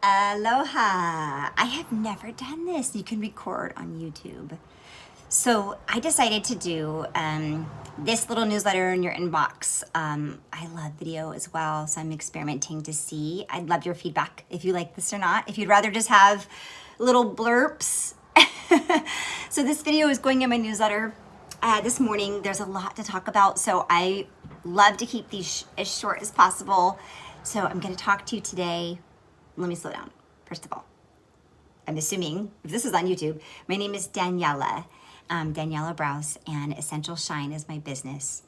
Aloha! I have never done this. You can record on YouTube. So I decided to do this little newsletter in your inbox. I love video as well, so I'm experimenting to see. I'd love your feedback if you like this or not. If you'd rather just have little blurps. So this video is going in my newsletter this morning. There's a lot to talk about, so I love to keep these as short as possible. So I'm going to talk to you today. Let me slow down. First of all, I'm assuming if this is on YouTube, my name is Daniela, Daniela Browse, and Essential Shine is my business.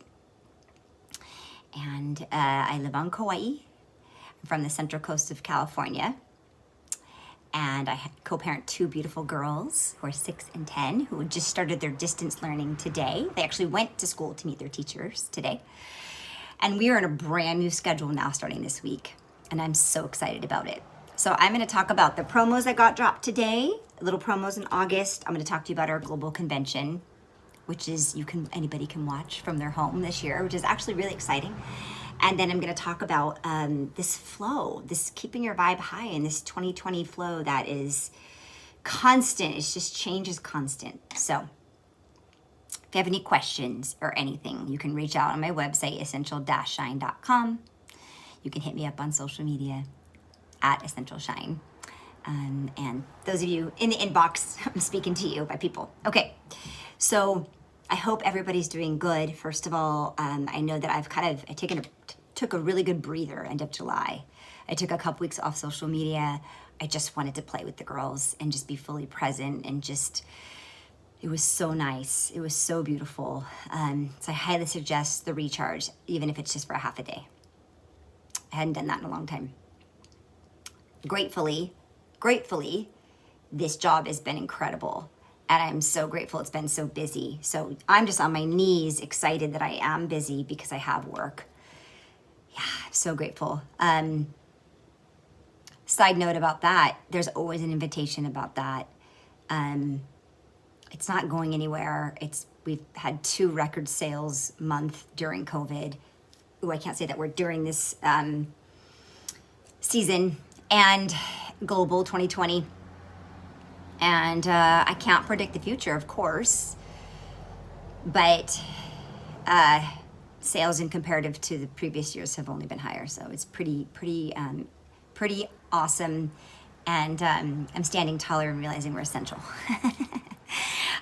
And I live on Kauai. I'm from the Central Coast of California. And I co-parent two beautiful girls who are 6 and 10 who just started their distance learning today. They actually went to school to meet their teachers today. And we are in a brand new schedule now starting this week. And I'm so excited about it. So I'm going to talk about the promos that got dropped today, little promos in August. I'm going to talk to you about our global convention, which is anybody can watch from their home this year, which is actually really exciting. And then I'm going to talk about this flow, this keeping your vibe high in this 2020 flow that is constant. It's just change is constant. So if you have any questions or anything, you can reach out on my website, essential-shine.com. You can hit me up on social media at Essential Shine. And those of you in the inbox, I'm speaking to you by people. Okay, so I hope everybody's doing good. First of all, I know that I took a really good breather end of July. I took a couple weeks off social media. I just wanted to play with the girls and just be fully present and just, it was so nice. It was so beautiful. So I highly suggest the recharge, even if it's just for a half a day. I hadn't done that in a long time. Gratefully, this job has been incredible. And I'm so grateful it's been so busy. So I'm just on my knees excited that I am busy because I have work. Yeah, I'm so grateful. Side note about that, there's always an invitation about that. It's not going anywhere. We've had 2 record sales month during COVID. Ooh, I can't say that word during this season. And global 2020. And I can't predict the future, of course, but sales in comparative to the previous years have only been higher. So it's pretty awesome. And I'm standing taller and realizing we're essential.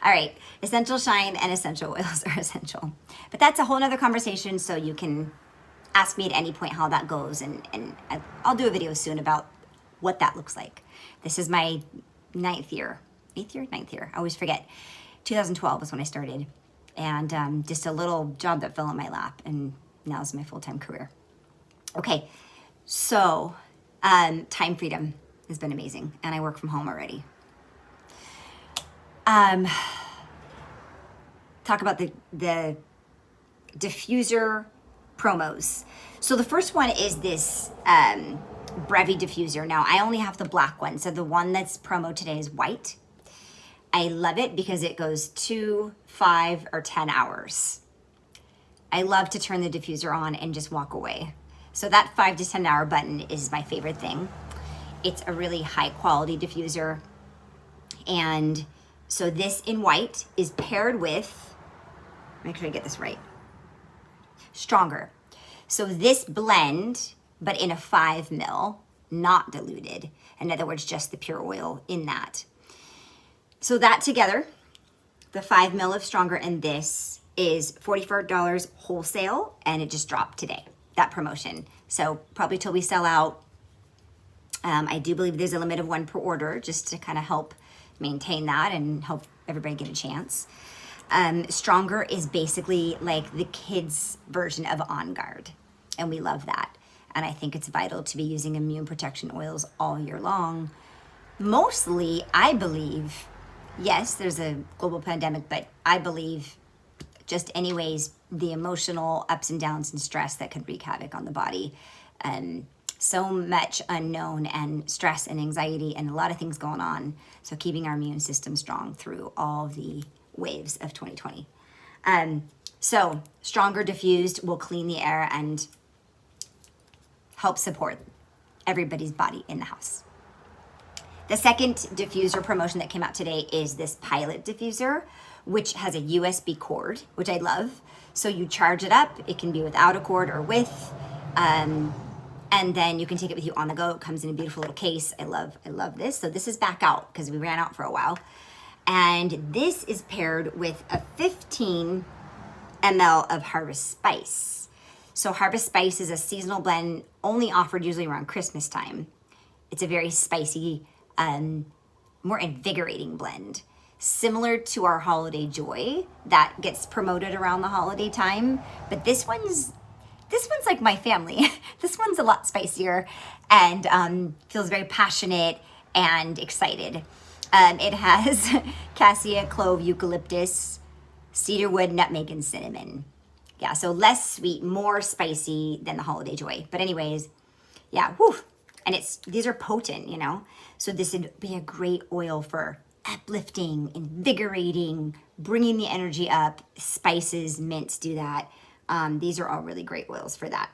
All right, Essential Shine and essential oils are essential. But that's a whole nother conversation, so you can ask me at any point how that goes. And I'll do a video soon about what that looks like. This is my 9th year. I always forget. 2012 was when I started. And just a little job that fell in my lap. And now it's my full-time career. Okay, so time freedom has been amazing. And I work from home already. Talk about the diffuser promos. So the first one is this Brevi diffuser. Now I only have the black one, so the one that's promo today is white. I love it because it goes 2, 5, or 10 hours. I love to turn the diffuser on and just walk away. So that 5 to 10 hour button is my favorite thing. It's a really high quality diffuser. And so this in white is paired with, make sure I get this right, Stronger. So this blend, but in a 5 ml, not diluted. In other words, just the pure oil in that. So that together, the 5 ml of Stronger and this is $44 wholesale, and it just dropped today, that promotion. So probably till we sell out. I do believe there's a limit of 1 per order, just to kind of help maintain that and help everybody get a chance. Stronger is basically like the kids' version of On Guard, and we love that. And I think it's vital to be using immune protection oils all year long. Mostly, I believe, yes, there's a global pandemic, but I believe just anyways, the emotional ups and downs and stress that could wreak havoc on the body. So much unknown and stress and anxiety and a lot of things going on. So keeping our immune system strong through all the waves of 2020. So Stronger diffused will clean the air and help support everybody's body in the house. The second diffuser promotion that came out today is this pilot diffuser, which has a USB cord, which I love. So you charge it up. It can be without a cord or with, and then you can take it with you on the go. It comes in a beautiful little case. I love this. So this is back out because we ran out for a while. And this is paired with a 15 ml of Harvest Spice. So Harvest Spice is a seasonal blend only offered usually around Christmas time. It's a very spicy, more invigorating blend. Similar to our Holiday Joy that gets promoted around the holiday time. But this one's like my family. This one's a lot spicier and feels very passionate and excited. It has cassia, clove, eucalyptus, cedarwood, nutmeg, and cinnamon. Yeah, so less sweet, more spicy than the Holiday Joy. But anyways, yeah, whew. And these are potent, you know? So this would be a great oil for uplifting, invigorating, bringing the energy up. Spices, mints do that. These are all really great oils for that.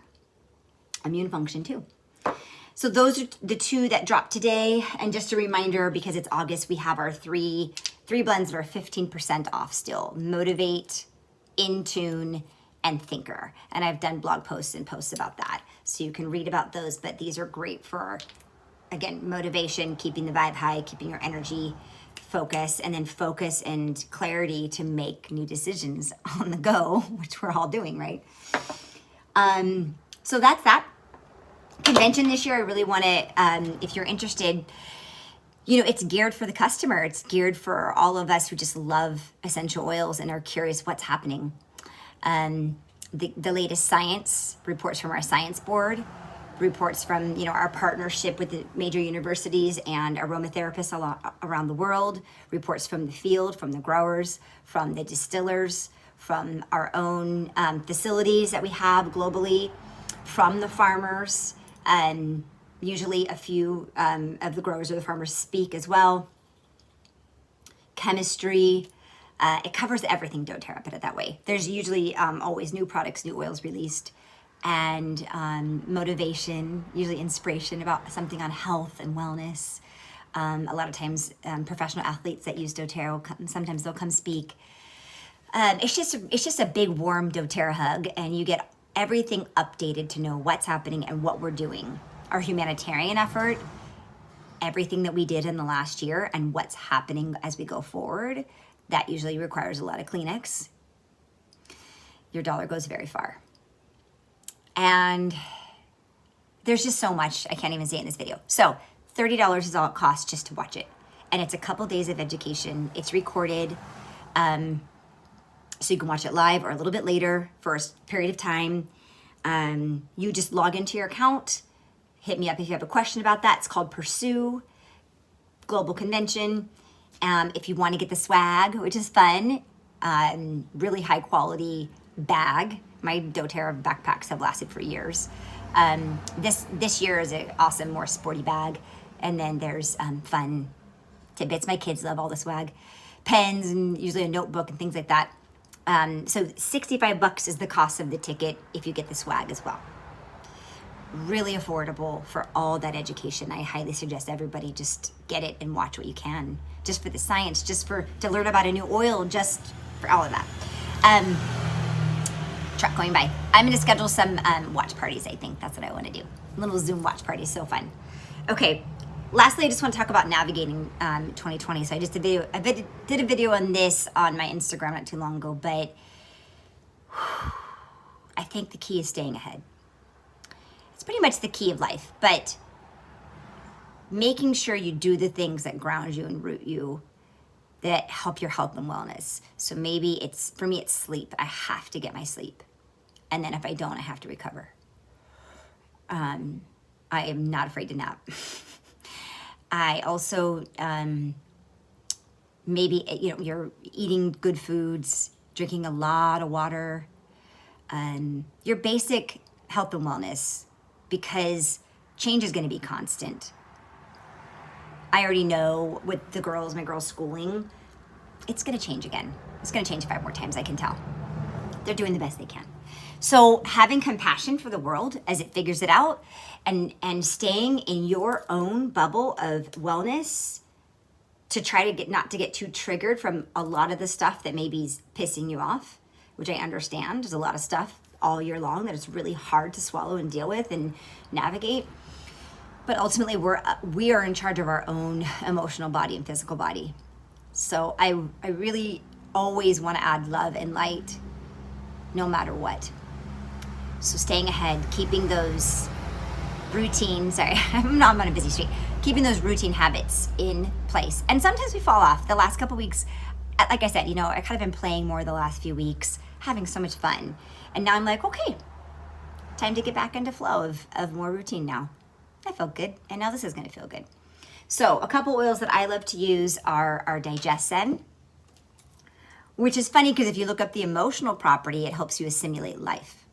Immune function too. So those are the two that dropped today. And just a reminder, because it's August, we have our three blends that are 15% off still. Motivate, In Tune, and Thinker. And I've done blog posts and posts about that. So you can read about those, but these are great for, again, motivation, keeping the vibe high, keeping your energy focus, and then focus and clarity to make new decisions on the go, which we're all doing, right? So that's that. Convention this year, I really want to, if you're interested, you know, it's geared for the customer. It's geared for all of us who just love essential oils and are curious what's happening. The latest science reports from our science board, reports from, you know, our partnership with the major universities and aromatherapists around the world, reports from the field, from the growers, from the distillers, from our own facilities that we have globally, from the farmers. Usually a few of the growers or the farmers speak as well. Chemistry, it covers everything doTERRA, put it that way. There's usually always new products, new oils released, and motivation, usually inspiration about something on health and wellness. A lot of times professional athletes that use doTERRA, sometimes they'll come speak. It's just a big warm doTERRA hug, and you get everything updated to know what's happening and what we're doing. Our humanitarian effort, everything that we did in the last year, and what's happening as we go forward. That usually requires a lot of Kleenex. Your dollar goes very far. And there's just so much I can't even say in this video. So $30 is all it costs just to watch it. And it's a couple days of education. It's recorded. So you can watch it live or a little bit later for a period of time. You just log into your account. Hit me up if you have a question about that. It's called Pursue Global Convention. If you want to get the swag, which is fun, really high quality bag. My doTERRA backpacks have lasted for years. This year is an awesome, more sporty bag. And then there's fun tidbits. My kids love all the swag. Pens and usually a notebook and things like that. So $65 is the cost of the ticket if you get the swag as well. Really affordable for all that education. I highly suggest everybody just get it and watch what you can. Just for the science, to learn about a new oil, just for all of that. Truck going by. I'm gonna schedule some watch parties, I think. That's what I wanna do. Little Zoom watch parties, so fun. Okay, lastly, I just wanna talk about navigating 2020. So I just did a video on this on my Instagram not too long ago, but I think the key is staying ahead. It's pretty much the key of life, but making sure you do the things that ground you and root you, that help your health and wellness. So maybe for me, it's sleep. I have to get my sleep. And then if I don't, I have to recover. I am not afraid to nap. I also, maybe, you're eating good foods, drinking a lot of water, your basic health and wellness, because change is going to be constant. I already know with my girls' schooling, it's going to change again. It's going to change 5 more times, I can tell. They're doing the best they can. So having compassion for the world as it figures it out, and staying in your own bubble of wellness to try to not to get too triggered from a lot of the stuff that maybe is pissing you off, which I understand. There's a lot of stuff all year long that it's really hard to swallow and deal with and navigate. But ultimately, we are in charge of our own emotional body and physical body. So I really always want to add love and light no matter what. So staying ahead, keeping those routines, I'm on a busy street, keeping those routine habits in place. And sometimes we fall off. The last couple weeks, like I said, I kind of been playing more the last few weeks, having so much fun. And now I'm like, okay, time to get back into flow of more routine now. I felt good, and now this is gonna feel good. So a couple oils that I love to use are our Digesten, which is funny because if you look up the emotional property, it helps you assimilate life.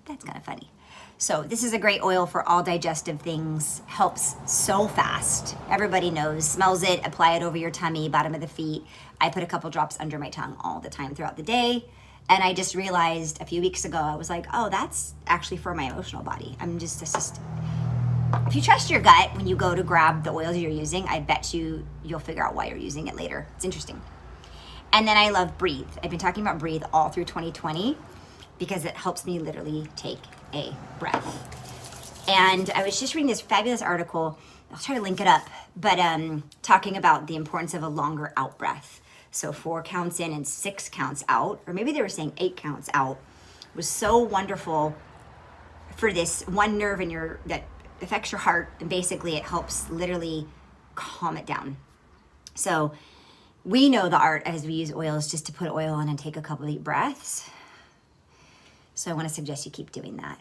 That's kind of funny. So this is a great oil for all digestive things, helps so fast. Everybody knows, smells it, apply it over your tummy, bottom of the feet. I put a couple drops under my tongue all the time throughout the day. And I just realized a few weeks ago, I was like, oh, that's actually for my emotional body. It's just, if you trust your gut when you go to grab the oils you're using, I bet you'll figure out why you're using it later. It's interesting. And then I love Breathe. I've been talking about Breathe all through 2020 because it helps me literally take a breath. And I was just reading this fabulous article, I'll try to link it up, but talking about the importance of a longer out breath. So 4 counts in and 6 counts out, or maybe they were saying 8 counts out, was so wonderful for this one nerve in that affects your heart, and basically it helps literally calm it down. So we know the art as we use oils just to put oil on and take a couple deep breaths. So I want to suggest you keep doing that.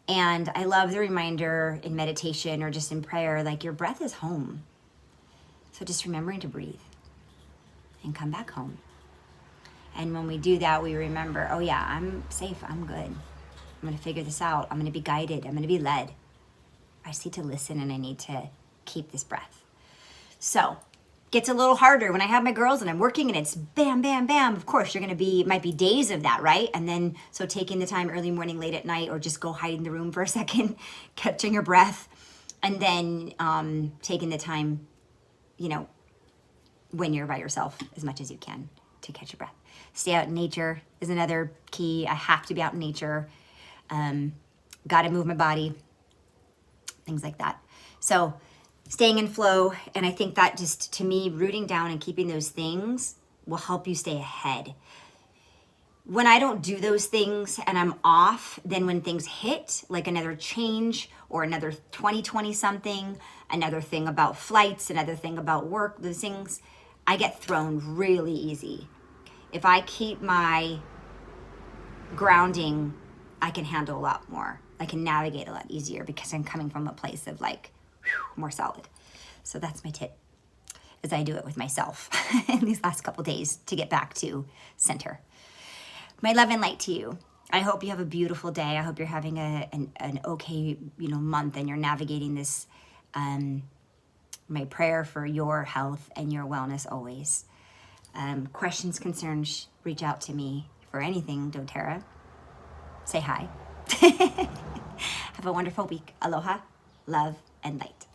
And I love the reminder in meditation or just in prayer, like your breath is home. So just remembering to breathe and come back home. And when we do that, we remember, oh yeah, I'm safe, I'm good. I'm gonna figure this out. I'm gonna be guided, I'm gonna be led. I just need to listen and I need to keep this breath. So, gets a little harder when I have my girls and I'm working and it's bam, bam, bam. Of course, it might be days of that, right? And then, so taking the time early morning, late at night, or just go hide in the room for a second, catching your breath, and then taking the time, when you're by yourself as much as you can to catch your breath. Stay out in nature is another key. I have to be out in nature. Got to move my body, things like that. So staying in flow, and I think that just, to me, rooting down and keeping those things will help you stay ahead. When I don't do those things and I'm off, then when things hit, like another change or another 2020 something, another thing about flights, another thing about work, those things, I get thrown really easy. If I keep my grounding, I can handle a lot more. I can navigate a lot easier because I'm coming from a place of more solid. So that's my tip, as I do it with myself in these last couple days to get back to center. My love and light to you. I hope you have a beautiful day. I hope you're having an okay, month, and you're navigating this. My prayer for your health and your wellness always. Questions, concerns, reach out to me for anything, doTERRA. Say hi. Have a wonderful week. Aloha, love, and light.